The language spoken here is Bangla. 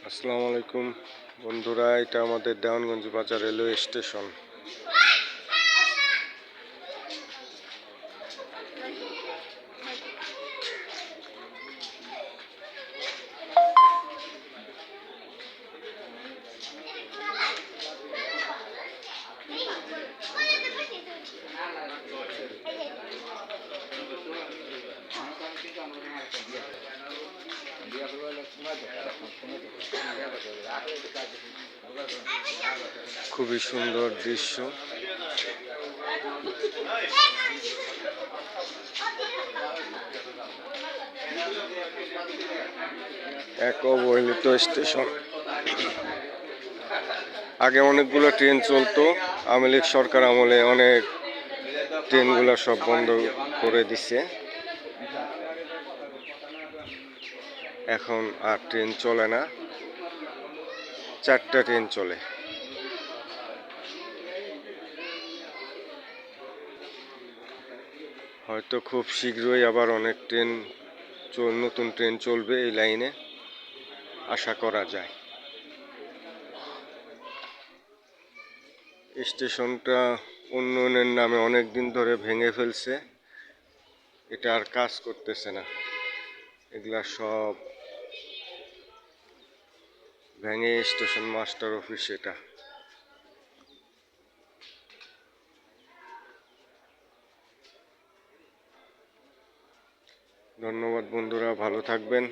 আসসালামু আলাইকুম বন্ধুরা, এটা আমাদের দেওয়ানগঞ্জ বাজার রেলওয়ে স্টেশন। খুবই সুন্দর দৃশ্য। এক অবহেলিত স্টেশন। আগে অনেকগুলো ট্রেন চলতো, আওয়ামী লীগ সরকার আমলে অনেক ট্রেনগুলো সব বন্ধ করে দিছে। এখন আর ট্রেন চলে না, 4টা ট্রেন চলে। হয়তো খুব শীঘ্রই আবার অনেক নতুন ট্রেন চলবে এই লাইনে, আশা করা যায়। স্টেশনটা উন্নয়নের নামে অনেক দিন ধরে ভেঙে ফেলছে, এটা আর কাজ করতেছে না। এগুলা সব ভেঙে স্টেশন মাস্টার অফিস এটা। ধন্যবাদ বন্ধুরা, ভালো থাকবেন।